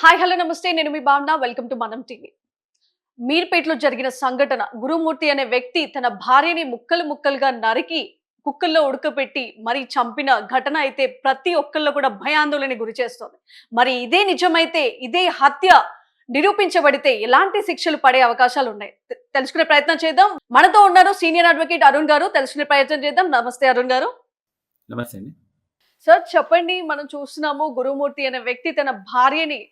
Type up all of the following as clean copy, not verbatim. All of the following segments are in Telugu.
హాయ్ హలో నమస్తే నేను మీ భావన వెల్కమ్ టు మనం టీవీ. మీర్పేటలో జరిగిన సంఘటన గురుమూర్తి అనే వ్యక్తి తన భార్యని ముక్కలు ముక్కలుగా నరికి కుక్కల్లో ఉడకపెట్టి మరి చంపిన ఘటన అయితే ప్రతి ఒక్కళ్ళు కూడా భయాందోళన గురి చేస్తుంది. మరి ఇదే నిజమైతే ఇదే హత్య నిరూపించబడితే ఎలాంటి శిక్షలు పడే అవకాశాలు ఉన్నాయి తెలుసుకునే ప్రయత్నం చేద్దాం. మనతో ఉన్నారు సీనియర్ అడ్వకేట్ అరుణ్ గారు. తెలుసుకునే ప్రయత్నం చేద్దాం. నమస్తే అరుణ్ గారు. నమస్తే అండి. సార్ చెప్పండి, మనం చూస్తున్నాము గురుమూర్తి అనే వ్యక్తి తన భార్యని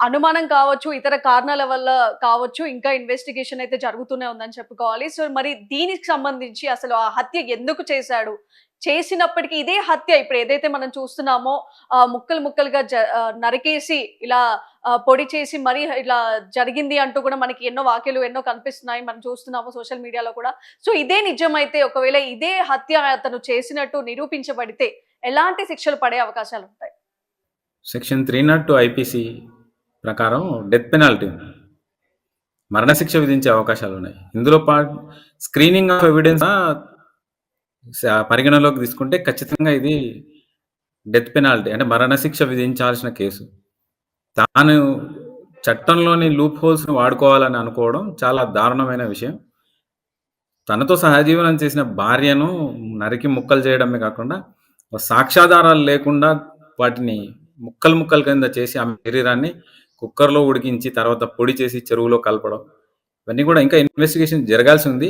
అనుమానం కావచ్చు, ఇతర కారణాల వల్ల కావచ్చు, ఇంకా ఇన్వెస్టిగేషన్ అయితే జరుగుతూనే ఉందని చెప్పుకోవాలి. సో మరి దీనికి సంబంధించి అసలు ఆ హత్య ఎందుకు చేశాడు? చేసినప్పటికీ ఇదే హత్య ఇప్పుడు ఏదైతే మనం చూస్తున్నామో ముక్కలు ముక్కలుగా నరికేసి ఇలా పొడి చేసి మరి ఇలా జరిగింది అంటూ కూడా మనకి ఎన్నో వాక్యాలు ఎన్నో కనిపిస్తున్నాయి. మనం చూస్తున్నాము సోషల్ మీడియాలో కూడా. సో ఇదే నిజమైతే ఒకవేళ ఇదే హత్య అతను చేసినట్టు నిరూపించబడితే ఎలాంటి శిక్షలు పడే అవకాశాలు ఉంటాయి? సెక్షన్ 302 ఐపీసీ ప్రకారం డెత్ పెనాల్టీ మరణశిక్ష విధించే అవకాశాలు ఉన్నాయి. ఇందులో స్క్రీనింగ్ ఆఫ్ ఎవిడెన్స్ పరిగణలోకి తీసుకుంటే ఖచ్చితంగా ఇది డెత్ పెనాల్టీ అంటే మరణశిక్ష విధించాల్సిన కేసు. తాను చట్టంలోని లూప్ హోల్స్ని వాడుకోవాలని అనుకోవడం చాలా దారుణమైన విషయం. తనతో సహజీవనం చేసిన భార్యను నరికి ముక్కలు చేయడమే కాకుండా సాక్ష్యాధారాలు లేకుండా వాటిని ముక్కలు ముక్కల కింద చేసి ఆమె శరీరాన్ని కుక్కర్లో ఉడికించి తర్వాత పొడి చేసి చెరువులో కలపడం, ఇవన్నీ కూడా ఇంకా ఇన్వెస్టిగేషన్ జరగాల్సి ఉంది.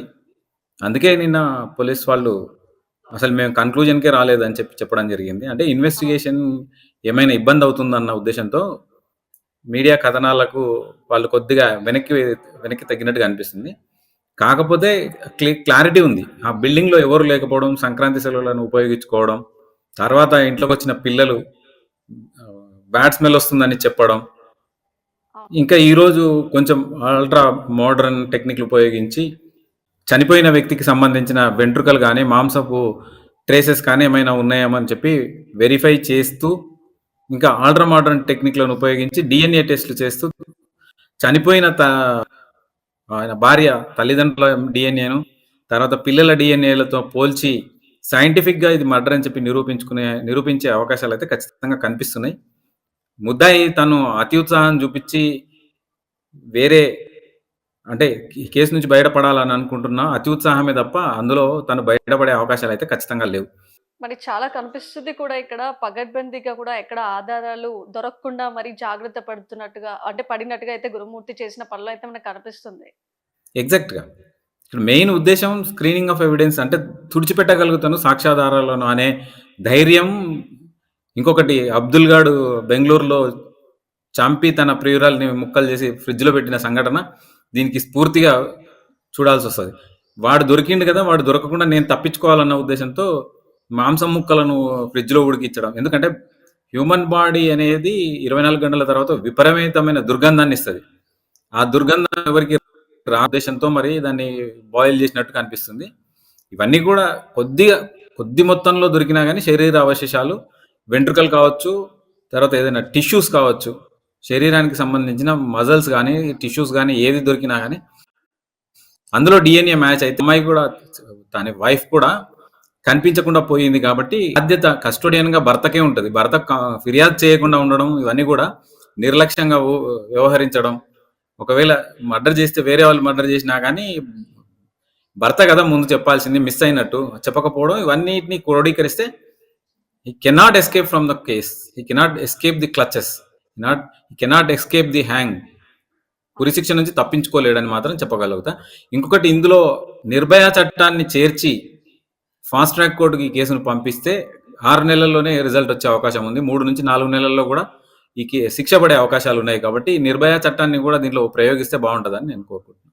అందుకే నిన్న పోలీస్ వాళ్ళు అసలు మేము కన్క్లూజన్కే రాలేదని చెప్పడం జరిగింది. అంటే ఇన్వెస్టిగేషన్ ఏమైనా ఇబ్బంది అవుతుందన్న ఉద్దేశంతో మీడియా కథనాలకు వాళ్ళు కొద్దిగా వెనక్కి తగ్గినట్టుగా అనిపిస్తుంది. కాకపోతే క్లారిటీ ఉంది. ఆ బిల్డింగ్లో ఎవరు లేకపోవడం, సంక్రాంతి సెలవులను ఉపయోగించుకోవడం, తర్వాత ఇంట్లోకి వచ్చిన పిల్లలు బ్యాడ్ స్మెల్ వస్తుందని చెప్పడం, ఇంకా ఈరోజు కొంచెం అల్ట్రా మోడర్న్ టెక్నిక్లు ఉపయోగించి చనిపోయిన వ్యక్తికి సంబంధించిన వెంట్రుకలు కానీ మాంసపు ట్రేసెస్ కానీ ఏమైనా ఉన్నాయేమని చెప్పి వెరిఫై చేస్తూ, ఇంకా అల్ట్రా మోడర్న్ టెక్నిక్లను ఉపయోగించి డిఎన్ఏ టెస్టులు చేస్తూ చనిపోయిన ఆయన భార్య తల్లిదండ్రుల డిఎన్ఏను తర్వాత పిల్లల డిఎన్ఏలతో పోల్చి సైంటిఫిక్గా ఇది మర్డర్ అని చెప్పి నిరూపించే అవకాశాలు అయితే ఖచ్చితంగా కనిపిస్తున్నాయి. ముద్దాయి తను అతి ఉత్సాహం చూపించి వేరే అంటే ఈ కేసు నుంచి బయటపడాలని అనుకుంటున్నా అతి ఉత్సాహమే తప్ప అందులో తను బయటపడే అవకాశాలు అయితే ఖచ్చితంగా లేవు. మరి చాలా కనిపిస్తుంది కూడా ఇక్కడ పగడ్బందీగా కూడా ఎక్కడ ఆధారాలు దొరకకుండా మరి జాగ్రత్త పడుతున్నట్టుగా అంటే పడినట్టుగా అయితే గురుమూర్తి చేసిన పనులు అయితే మనకు కనిపిస్తుంది. ఎగ్జాక్ట్గా ఇక్కడ మెయిన్ ఉద్దేశం స్క్రీనింగ్ ఆఫ్ ఎవిడెన్స్ అంటే తుడిచిపెట్టగలుగుతాను సాక్ష్యాధారాలను అనే ధైర్యం. ఇంకొకటి అబ్దుల్ గాడు బెంగళూరులో చంపి తన ప్రియురాల్ని ముక్కలు చేసి ఫ్రిడ్జ్లో పెట్టిన సంఘటన దీనికి స్ఫూర్తిగా చూడాల్సి వస్తుంది. వాడు దొరికిండు కదా, వాడు దొరకకుండా నేను తప్పించుకోవాలన్న ఉద్దేశంతో మాంసం ముక్కలను ఫ్రిడ్జ్లో ఉడికించడం. ఎందుకంటే హ్యూమన్ బాడీ అనేది 24 గంటల తర్వాత విపరీతమైన దుర్గంధాన్ని ఇస్తుంది. ఆ దుర్గంధం ఎవరికి ఉద్దేశంతో మరి దాన్ని బాయిల్ చేసినట్టు కనిపిస్తుంది. ఇవన్నీ కూడా కొద్ది మొత్తంలో దొరికినా కానీ శరీర అవశేషాలు, వెంట్రుకలు కావచ్చు, తర్వాత ఏదైనా టిష్యూస్ కావచ్చు, శరీరానికి సంబంధించిన మజల్స్ కానీ టిష్యూస్ కానీ ఏది దొరికినా కానీ అందులో డిఎన్ఏ మ్యాచ్ అయితే అమ్మాయి కూడా తన వైఫ్ కూడా కనిపించకుండా పోయింది. కాబట్టి బాధ్యత కస్టోడియన్గా భర్తకే ఉంటుంది. భర్త ఫిర్యాదు చేయకుండా ఉండడం, ఇవన్నీ కూడా నిర్లక్ష్యంగా వ్యవహరించడం, ఒకవేళ మర్డర్ చేస్తే వేరే వాళ్ళు మర్డర్ చేసినా కానీ భర్త కదా ముందు చెప్పాల్సింది, మిస్ అయినట్టు చెప్పకపోవడం, ఇవన్నిటిని క్రోడీకరిస్తే he cannot escape from the case, he cannot escape the clutches, he cannot escape the hang. ఉరిశిక్ష నుంచి తప్పించుకోలేడని మాత్రం చెప్పగలుగుతా. ఇంకొకటి, ఇందులో నిర్భయ చట్టాన్ని చేర్చి ఫాస్ట్ ట్రాక్ కోర్టుకి కేసును పంపిస్తే 6 నెలల్లోనే రిజల్ట్ వచ్చే అవకాశం ఉంది. 3 నుంచి 4 నెలల్లో కూడా ఈ శిక్ష పడే అవకాశాలు ఉన్నాయి. కాబట్టి నిర్భయ చట్టాన్ని కూడా దీంట్లో ప్రయోగిస్తే బాగుంటుందని నేను కోరుకుంటున్నాను.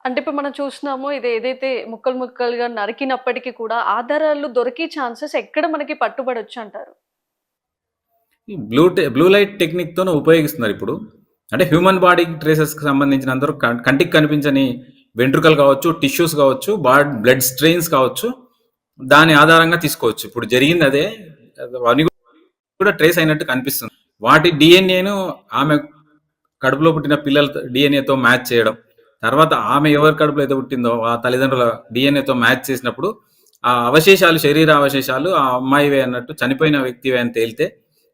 అంటే ఇప్పుడు మనం చూస్తున్నాము ఇది ఏదైతే ముక్కలు ముక్కలుగా నరికినప్పటికీ కూడా ఆధారాలు దొరికే ఛాన్సెస్ ఎక్కడ మనకి పట్టుబడొచ్చు అంటారు? బ్లూ లైట్ టెక్నిక్ తోనే ఉపయోగిస్తున్నారు ఇప్పుడు. అంటే హ్యూమన్ బాడీ ట్రేసెస్కి సంబంధించిన అందరూ కంటికి కనిపించని వెంట్రుకలు కావచ్చు, టిష్యూస్ కావచ్చు, బ్లడ్ స్ట్రెయిన్స్ కావచ్చు, దాని ఆధారంగా తీసుకోవచ్చు. ఇప్పుడు జరిగింది అదే, అవన్నీ కూడా ట్రేస్ అయినట్టు కనిపిస్తుంది. వాటి డిఎన్ఏను ఆమె కడుపులో పుట్టిన పిల్లల డిఎన్ఏతో మ్యాచ్ చేయడం, తర్వాత ఆమె ఎవరి కడుపులో అయితే పుట్టిందో ఆ తల్లిదండ్రుల డిఎన్ఏతో మ్యాచ్ చేసినప్పుడు ఆ అవశేషాలు, శరీర అవశేషాలు ఆ అమ్మాయివే అన్నట్టు, చనిపోయిన వ్యక్తివే అని తేలితే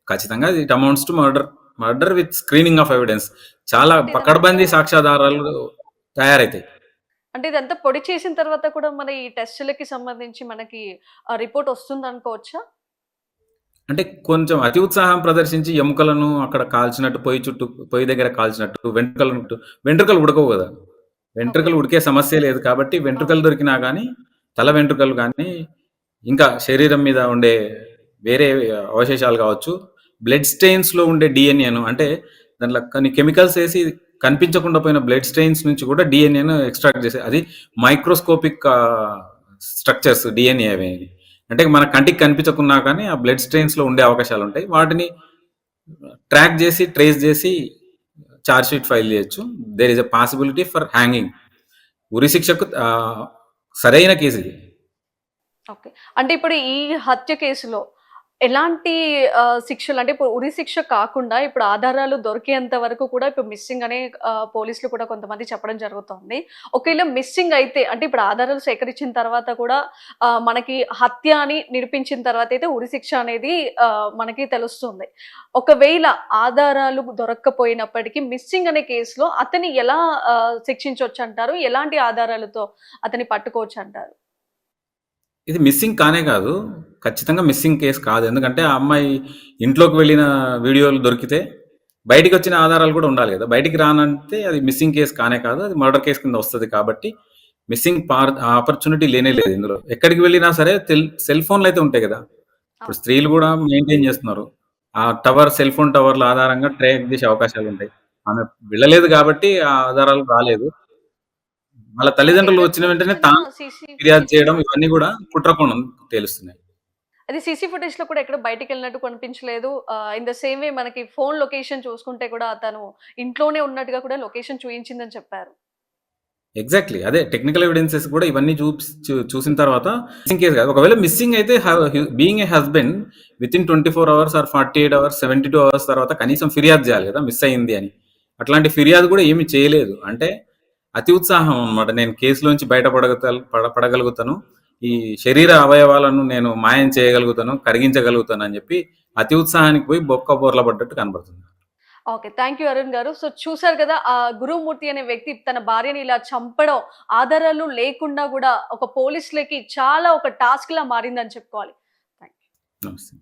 ఖచ్చితంగా it amounts to murder. Murder with screening of evidence. చాలా అంటే పకడ్బందీ ఇదంతా సాక్ష్యాధారాలు తయారైతాయి. అంటే ఇదంతా పొడి చేసిన తర్వాత కూడా మన ఈ టెస్టులకి సంబంధించి మనకి రిపోర్ట్ వస్తుందనుకోవచ్చా? అంటే కొంచెం అతి ఉత్సాహం ప్రదర్శించి ఎముకలను అక్కడ కాల్చినట్టు, పొయ్యి దగ్గర కాల్చినట్టు, వెంట్రుకలు ఉడకవు కదా! ఓకే. వెంట్రుకలు ఉడికే సమస్యే లేదు కాబట్టి వెంట్రుకలు అవును. దొరికినా గానీ, తల వెంట్రుకలు గానీ, ఇంకా శరీరం మీద ఉండే వేరే అవశేషాలు కావచ్చు, బ్లడ్ స్టెయిన్స్‌లో ఉండే డీఎన్ఏను అంటే దాంట్లో కొన్ని కెమికల్స్ ఏసి కనిపించకుండా పోయిన బ్లడ్ స్టెయిన్స్ నుంచి కూడా డీఎన్ఏను ఎక్స్ట్రాక్ట్ చేసే అది మైక్రోస్కోపిక్ స్ట్రక్చర్స్ డీఎన్ఏ అవి. అంటే మన కంటికి కనిపించకున్నా కానీ ఆ బ్లడ్ స్టెయిన్స్‌లో ఉండే అవకాశాలు ఉంటాయి. వాటిని ట్రాక్ చేసి, ట్రేస్ చేసి చార్జ్ షీట్ ఫైల్ చేయొచ్చు. There is a possibility for hanging. ఉరి శిక్షకు సరైన కేసు ఇది. ఓకే. అంటే ఇప్పుడు ఈ హత్య కేసులో ఎలాంటి శిక్షలు అంటే ఇప్పుడు ఉరి శిక్ష కాకుండా ఇప్పుడు ఆధారాలు దొరికేంత వరకు కూడా ఇప్పుడు మిస్సింగ్ అనే పోలీసులు కూడా కొంతమంది చెప్పడం జరుగుతోంది. ఒకవేళ మిస్సింగ్ అయితే అంటే ఇప్పుడు ఆధారాలు సేకరించిన తర్వాత కూడా మనకి హత్య అని నిరూపించిన తర్వాత అయితే ఉరి శిక్ష అనేది మనకి తెలుస్తుంది. ఒకవేళ ఆధారాలు దొరక్కపోయినప్పటికీ మిస్సింగ్ అనే కేసులో అతన్ని ఎలా శిక్షించొచ్చంటారు? ఎలాంటి ఆధారాలతో అతన్ని పట్టుకోవచ్చంటారు? ఇది మిస్సింగ్ కానే కాదు. ఖచ్చితంగా మిస్సింగ్ కేస్ కాదు. ఎందుకంటే ఆ అమ్మాయి ఇంట్లోకి వెళ్ళిన వీడియోలు దొరికితే బయటికొచ్చిన ఆధారాలు కూడా ఉండాలి కదా! బయటికి రానంటే అది మిస్సింగ్ కేస్ కానే కాదు. అది మర్డర్ కేస్ కింద వస్తది కాబట్టి మిస్సింగ్ ఆపర్చునిటీ లేనే లేదు ఇందులో. ఎక్కడికి వెళ్ళినా సరే సెల్ ఫోన్‌లు అయితే ఉంటాయి కదా! ఇప్పుడు అవును. స్త్రీలు కూడా మెయింటైన్ చేస్తున్నారు. ఆ సెల్ ఫోన్ టవర్ల ఆధారంగా ట్రాక్ చేసే అవకాశాలుంటాయి. ఆమె వెళ్ళలేదు కాబట్టి ఆ ఆధారాలు రాలేదు. వాళ్ళ ఓకే. తల్లిదండ్రులు వచ్చిన వెంటనే ఎక్కడైనా తాను సీసీ ఫిర్యాదు ఫుటేజ్ చేయడం ఇవన్నీ కూడా కుట్ర కోణం తెలుస్తున్నాయి. అది సీసీ ఫుటేజ్‌లో కూడా ఎక్కడ బయటికెళ్ళినట్టు కనిపించలేదు. ఇన్ ద సేమ్ వే మనకి ఫోను లొకేషన్ చూసుకుంటే కూడా తను ఇంట్లోనే ఉన్నట్టుగా కూడా లొకేషన్ చూయించిందని చెప్పారు. ఎగ్జాక్ట్‌లీ. అదే టెక్నికల్ ఎవిడెన్సెస్ కూడా ఇవన్నీ చూసిన తర్వాత మిస్సింగ్ కేస్ కాదు. ఒకవేళ మిస్సింగ్ అయితే being a husband within 24 hours are 48 hours, 72 hours తర్వాత కనీసం ఫిర్యాదు చేయాలి కదా! మిస్ అయింది అని. అట్లాంటి ఫిర్యాదు కూడా ఏమి చేయలేదు. అంటే అతి ఉత్సాహం అన్నమాట. నేను కేసులోంచి పడగలుగుతాను. ఈ శరీర అవయవాలను నేను మాయం చేయగలుగుతాను, కరిగించగలుగుతాను అని చెప్పి అతి ఉత్సాహానికి పోయి బొక్క బోర్ల పడ్డట్టు కనబడుతుంది. ఓకే. థాంక్ యూ అరుణ్ గారు. సో చూసారు కదా! గురుమూర్తి అనే వ్యక్తి తన భార్యని ఇలా చంపడం ఆధారాలు లేకుండా గూడా ఒక పోలీసులకి చాలా ఒక టాస్క్‌లా మారిందని చెప్పుకోవాలి. Thank you. నమస్తే.